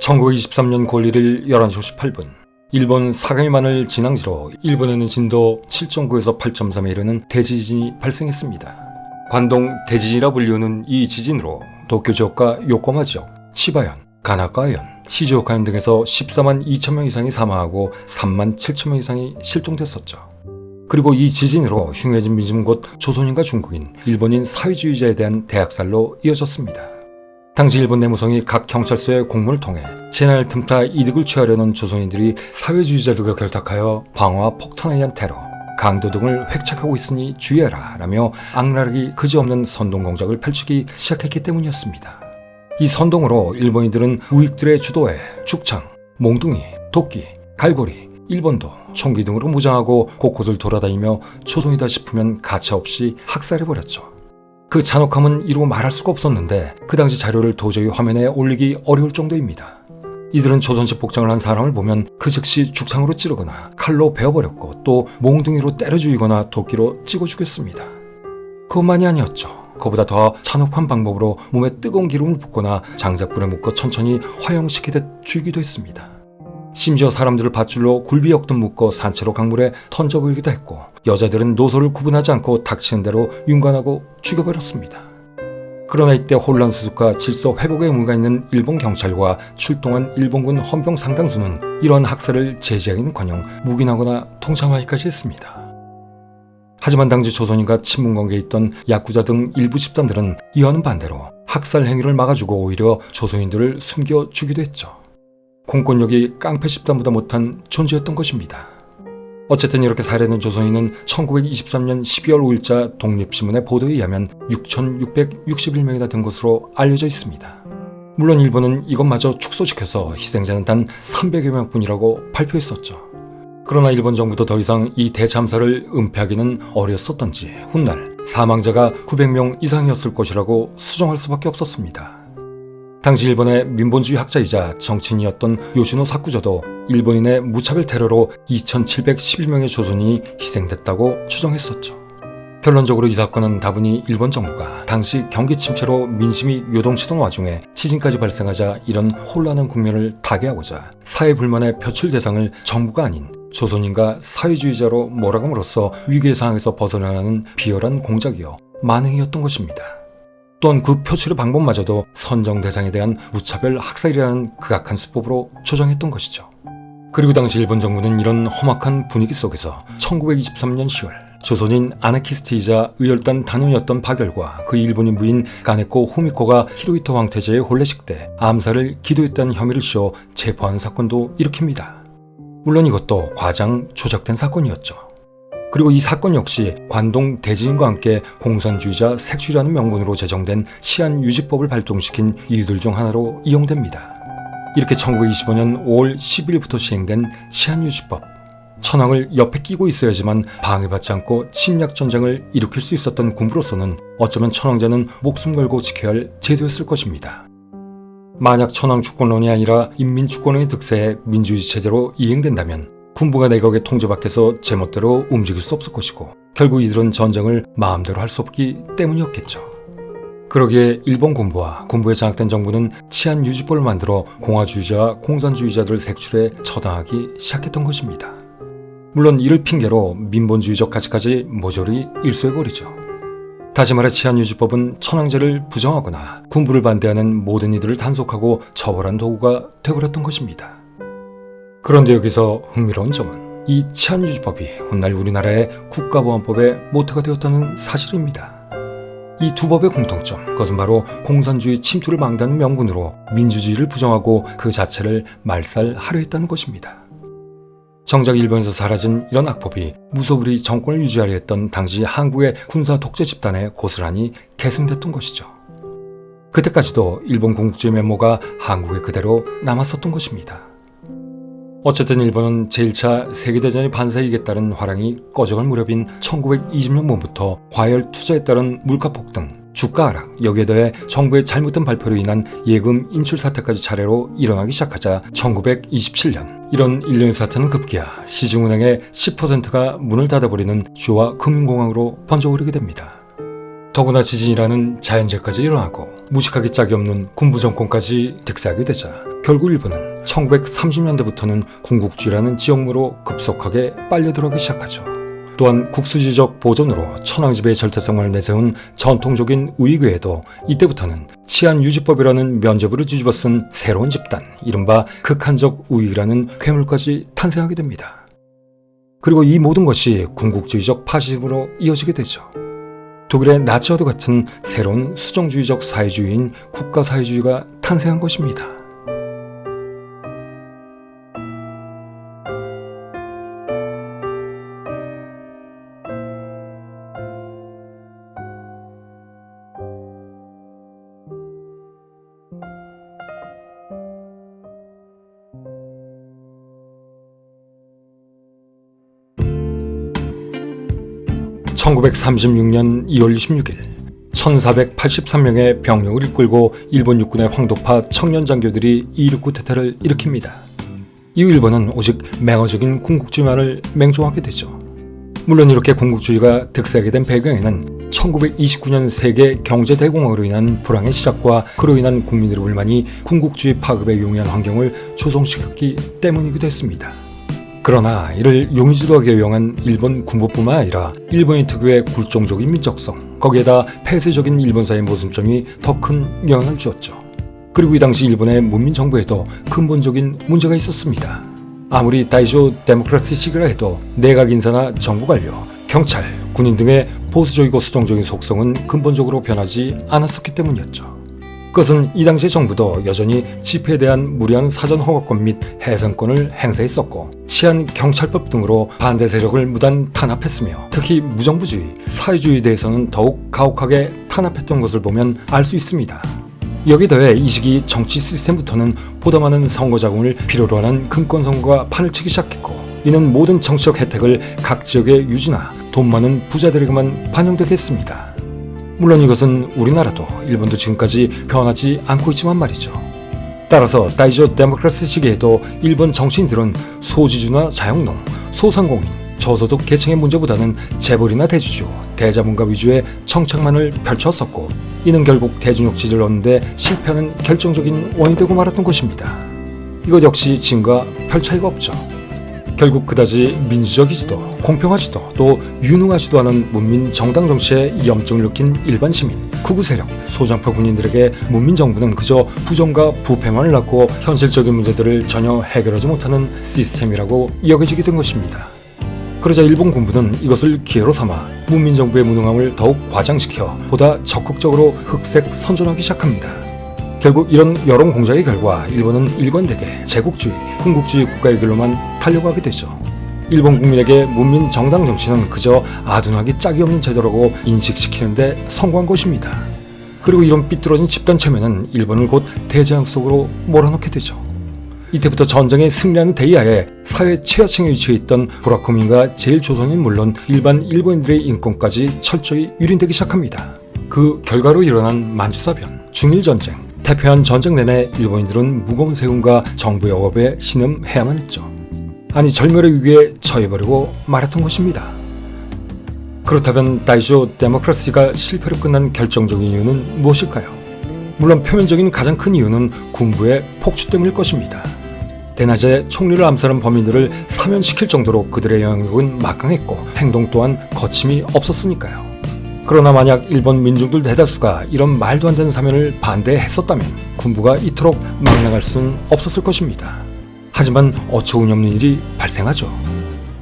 1923년 9월 1일 11시 58분 일본 사가미만을 진앙지로 일본에는 진도 7.9에서 8.3에 이르는 대지진이 발생했습니다. 관동 대지진이라 불리우는 이 지진으로 도쿄 지역과 요코하마 지역, 치바현, 가나카현, 시즈오카현 등에서 14만 2천 명 이상이 사망하고 3만 7천 명 이상이 실종됐었죠. 그리고 이 지진으로 흉해진 민심은 곧 조선인과 중국인, 일본인 사회주의자에 대한 대학살로 이어졌습니다. 당시 일본 내무성이 각 경찰서의 공문을 통해 재난을 틈타 이득을 취하려는 조선인들이 사회주의자들과 결탁하여 방어와 폭탄에 의한 테러, 강도 등을 획책하고 있으니 주의해라 라며 악랄하기 그지없는 선동공작을 펼치기 시작했기 때문이었습니다. 이 선동으로 일본인들은 우익들의 주도에 죽창, 몽둥이, 도끼, 갈고리, 일본도, 총기 등으로 무장하고 곳곳을 돌아다니며 조선이다 싶으면 가차없이 학살해버렸죠. 그 잔혹함은 이루 말할 수가 없었는데 그 당시 자료를 도저히 화면에 올리기 어려울 정도입니다. 이들은 조선식 복장을 한 사람을 보면 그 즉시 죽창으로 찌르거나 칼로 베어버렸고 또 몽둥이로 때려 죽이거나 도끼로 찍어 죽였습니다. 그것만이 아니었죠. 그보다 더 잔혹한 방법으로 몸에 뜨거운 기름을 붓거나 장작불에 묶어 천천히 화형시키듯 죽이기도 했습니다. 심지어 사람들을 밧줄로 굴비 엮듯 묶어 산채로 강물에 던져버리기도 했고 여자들은 노소를 구분하지 않고 닥치는 대로 윤관하고 죽여버렸습니다. 그러나 이때 혼란 수습과 질서 회복의 의무가 있는 일본 경찰과 출동한 일본군 헌병 상당수는 이러한 학살을 제지하기는커녕 묵인하거나 통참하기까지 했습니다. 하지만 당시 조선인과 친분관계에 있던 야쿠자 등 일부 집단들은 이와는 반대로 학살 행위를 막아주고 오히려 조선인들을 숨겨 주기도 했죠. 공권력이 깡패 집단보다 못한 존재였던 것입니다. 어쨌든 이렇게 살해된 조선인은 1923년 12월 5일자 독립신문의 보도에 의하면 6,661명이나 된 것으로 알려져 있습니다. 물론 일본은 이것마저 축소시켜서 희생자는 단 300여 명뿐이라고 발표했었죠. 그러나 일본 정부도 더 이상 이 대참사를 은폐하기는 어려웠었던지 훗날 사망자가 900명 이상이었을 것이라고 수정할 수밖에 없었습니다. 당시 일본의 민본주의 학자이자 정치인이었던 요시노 사쿠저도 일본인의 무차별 테러로 2,711명의 조선인이 희생됐다고 추정했었죠. 결론적으로 이 사건은 다분히 일본 정부가 당시 경기 침체로 민심이 요동치던 와중에 지진까지 발생하자 이런 혼란한 국면을 타개하고자 사회 불만의 표출 대상을 정부가 아닌 조선인과 사회주의자로 몰아감으로써 위기의 상황에서 벗어나는 비열한 공작이요 만행이었던 것입니다. 또한 그 표출의 방법마저도 선정 대상에 대한 무차별 학살이라는 극악한 수법으로 조정했던 것이죠. 그리고 당시 일본 정부는 이런 험악한 분위기 속에서 1923년 10월 조선인 아나키스트이자 의열단 단원이었던 박열과 그 일본인 부인 가네코 후미코가 히로히토 황태자의 혼례식 때 암살을 기도했다는 혐의를 씌워 체포한 사건도 일으킵니다. 물론 이것도 과장 조작된 사건이었죠. 그리고 이 사건 역시 관동 대지진과 함께 공산주의자 색출이라는 명분으로 제정된 치안유지법을 발동시킨 이유들 중 하나로 이용됩니다. 이렇게 1925년 5월 10일부터 시행된 치안유지법. 천황을 옆에 끼고 있어야지만 방해받지 않고 침략전쟁을 일으킬 수 있었던 군부로서는 어쩌면 천황제는 목숨 걸고 지켜야 할 제도였을 것입니다. 만약 천황 주권론이 아니라 인민주권의 득세에 민주주의 체제로 이행된다면 군부가 내각의 통제 밖에서 제멋대로 움직일 수 없을 것이고 결국 이들은 전쟁을 마음대로 할 수 없기 때문이었겠죠. 그러기에 일본 군부와 군부에 장악된 정부는 치안유지법을 만들어 공화주의자와 공산주의자들을 색출해 처단하기 시작했던 것입니다. 물론 이를 핑계로 민본주의적 가치까지 모조리 일소해버리죠. 다시 말해 치안유지법은 천황제를 부정하거나 군부를 반대하는 모든 이들을 단속하고 처벌한 도구가 되어버렸던 것입니다. 그런데 여기서 흥미로운 점은 이 치안유지법이 훗날 우리나라의 국가보안법의 모토가 되었다는 사실입니다. 이 두 법의 공통점, 그것은 바로 공산주의 침투를 막다는 명분으로 민주주의를 부정하고 그 자체를 말살하려 했다는 것입니다. 정작 일본에서 사라진 이런 악법이 무소불위 정권을 유지하려 했던 당시 한국의 군사 독재 집단에 고스란히 계승됐던 것이죠. 그때까지도 일본 궁극주의 면모가 한국에 그대로 남았었던 것입니다. 어쨌든 일본은 제1차 세계대전의 반사이익에 따른 화랑이 꺼져갈 무렵인 1920년부터 과열 투자에 따른 물가 폭등, 주가 하락, 여기에 더해 정부의 잘못된 발표로 인한 예금 인출 사태까지 차례로 일어나기 시작하자 1927년 이런 일련의 사태는 급기야 시중은행의 10%가 문을 닫아버리는 주화 금융공황으로 번져오르게 됩니다. 더구나 지진이라는 자연재해까지 일어나고 무식하기 짝이 없는 군부 정권까지 득세하게 되자 결국 일본은 1930년대부터는 군국주의라는 지역무로 급속하게 빨려들어가기 시작하죠. 또한 국수지적 보존으로 천황지배의 절대성을 내세운 전통적인 우익 외에도 이때부터는 치안유지법이라는 면죄부를 뒤집어 쓴 새로운 집단, 이른바 극한적 우익이라는 괴물까지 탄생하게 됩니다. 그리고 이 모든 것이 군국주의적 파시즘으로 이어지게 되죠. 독일의 나치와도 같은 새로운 수정주의적 사회주의인 국가사회주의가 탄생한 것입니다. (1936년 2월 26일) 1483명의 병력을 이끌고 일본 육군의 황도파 청년 장교들이 이륙 쿠데타를 일으킵니다. 이후 일본은 오직 맹허적인 군국주의만을 맹종하게 되죠. 물론 이렇게 군국주의가 득세하게 된 배경에는 1929년 세계 경제대공황으로 인한 불황의 시작과 그로 인한 국민들의 불만이 군국주의 파급에 용이한 환경을 조성시켰기 때문이기도 했습니다. 그러나 이를 용의주도하게 이용한 일본 군부뿐만 아니라 일본인 특유의 굴종적인 민족성, 거기에다 폐쇄적인 일본사의 모순점이 더 큰 영향을 주었죠. 그리고 이 당시 일본의 문민정부에도 근본적인 문제가 있었습니다. 아무리 다이조 데모크라시식이라 해도 내각 인사나 정부 관료, 경찰, 군인 등의 보수적이고 수동적인 속성은 근본적으로 변하지 않았었기 때문이었죠. 그것은 이 당시의 정부도 여전히 집회에 대한 무리한 사전 허가권 및 해산권을 행사했었고 치안 경찰법 등으로 반대 세력을 무단 탄압했으며 특히 무정부주의, 사회주의에 대해서는 더욱 가혹하게 탄압했던 것을 보면 알 수 있습니다. 여기에 더해 이 시기 정치 시스템부터는 보다 많은 선거 자금을 필요로 하는 금권선거가 판을 치기 시작했고 이는 모든 정치적 혜택을 각 지역의 유지나 돈 많은 부자들에게만 반영되게 했습니다. 물론 이것은 우리나라도 일본도 지금까지 변하지 않고 있지만 말이죠. 따라서 다이조 데모크라시 시기에도 일본 정치인들은 소지주나 자영농, 소상공인, 저소득 계층의 문제보다는 재벌이나 대주주, 대자본가 위주의 정책만을 펼쳤었고 이는 결국 대중적 지지를 얻는데 실패하는 결정적인 원인이 되고 말았던 것입니다. 이것 역시 지금과 별 차이가 없죠. 결국 그다지 민주적이지도 공평하지도 또 유능하지도 않은 문민 정당 정치에 염증을 느낀 일반 시민, 극우 세력, 소장파 군인들에게 문민 정부는 그저 부정과 부패만을 낳고 현실적인 문제들을 전혀 해결하지 못하는 시스템이라고 여겨지게 된 것입니다. 그러자 일본 군부는 이것을 기회로 삼아 문민 정부의 무능함을 더욱 과장시켜 보다 적극적으로 흑색 선전하기 시작합니다. 결국 이런 여론 공작의 결과 일본은 일관되게 제국주의, 군국주의 국가의 길로만 달려가게 되죠. 일본 국민에게 문민 정당 정치는 그저 아둔하기 짝이 없는 제도라고 인식시키는데 성공한 것입니다. 그리고 이런 삐뚤어진 집단 체면은 일본을 곧 대재앙 속으로 몰아넣게 되죠. 이때부터 전쟁에 승리하는 대이하에 사회 최하층에 위치해 있던 부라코민과 제일조선인 물론 일반 일본인들의 인권까지 철저히 유린되기 시작합니다. 그 결과로 일어난 만주사변, 중일전쟁, 태평양 전쟁 내내 일본인들은 무거운 세금과 정부 영업에 신음해야만 했죠. 아니 절멸의 위기에 처해버리고 말았던 것입니다. 그렇다면 다이조 데모크라시가 실패로 끝난 결정적인 이유는 무엇일까요? 물론 표면적인 가장 큰 이유는 군부의 폭주 때문일 것입니다. 대낮에 총리를 암살한 범인들을 사면시킬 정도로 그들의 영향력은 막강했고 행동 또한 거침이 없었으니까요. 그러나 만약 일본 민중들 대다수가 이런 말도 안 되는 사면을 반대했었다면 군부가 이토록 망랑할 수는 없었을 것입니다. 하지만 어처구니없는 일이 발생하죠.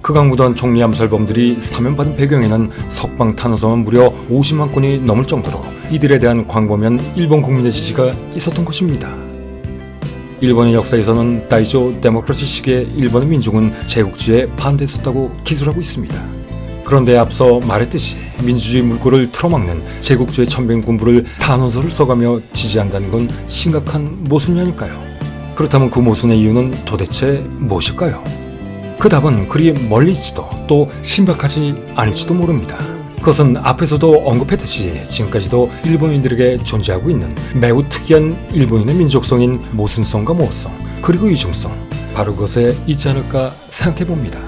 극악무도한 총리 암살범들이 사면받은 배경에는 석방 탄원서만 무려 50만 건이 넘을 정도로 이들에 대한 광범위한 일본 국민의 지지가 있었던 것입니다. 일본의 역사에서는 다이조 데모크라시 시기에 일본의 민중은 제국주의에 반대했었다고 기술하고 있습니다. 그런데 앞서 말했듯이 민주주의 물꼬를 틀어막는 제국주의 천병 군부를 탄원서를 써가며 지지한다는 건 심각한 모순이 아닐까요? 그렇다면 그 모순의 이유는 도대체 무엇일까요? 그 답은 그리 멀리 있지도 또 신박하지 않을지도 모릅니다. 그것은 앞에서도 언급했듯이 지금까지도 일본인들에게 존재하고 있는 매우 특이한 일본인의 민족성인 모순성과 모호성 그리고 이중성, 바로 그것에 있지 않을까 생각해봅니다.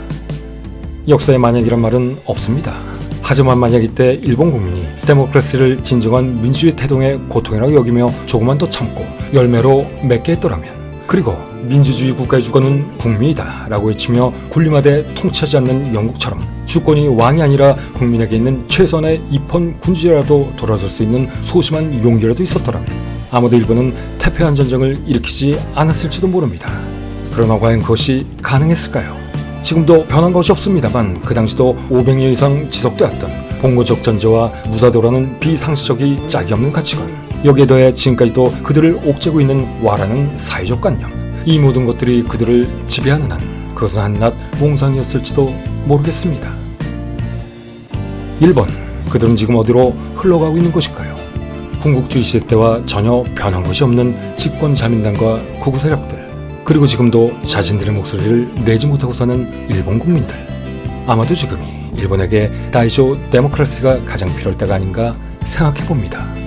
역사의 만약이란 말은 없습니다. 하지만 만약 이때 일본 국민이 데모크라시를 진정한 민주주의 태동의 고통이라고 여기며 조금만 더 참고 열매로 맺게 했더라면 그리고 민주주의 국가의 주권은 국민이다 라고 외치며 군림하되 통치하지 않는 영국처럼 주권이 왕이 아니라 국민에게 있는 최선의 입헌 군주제라도 돌아설 수 있는 소심한 용기라도 있었더라면 아무도 일본은 태평양 전쟁을 일으키지 않았을지도 모릅니다. 그러나 과연 그것이 가능했을까요? 지금도 변한 것이 없습니다만 그 당시도 500년 이상 지속되었던 봉고적 전제와 무사도라는 비상식적이 짝이 없는 가치관, 여기에 더해 지금까지도 그들을 옥죄고 있는 와라는 사회적 관념, 이 모든 것들이 그들을 지배하는 한 그것은 한낱 몽상이었을지도 모르겠습니다. 1번, 그들은 지금 어디로 흘러가고 있는 것일까요? 군국주의 시대 때와 전혀 변한 것이 없는 집권 자민당과 극우 세력들, 그리고 지금도 자신들의 목소리를 내지 못하고 사는 일본 국민들. 아마도 지금이 일본에게 다이쇼 데모크라시가 가장 필요할 때가 아닌가 생각해봅니다.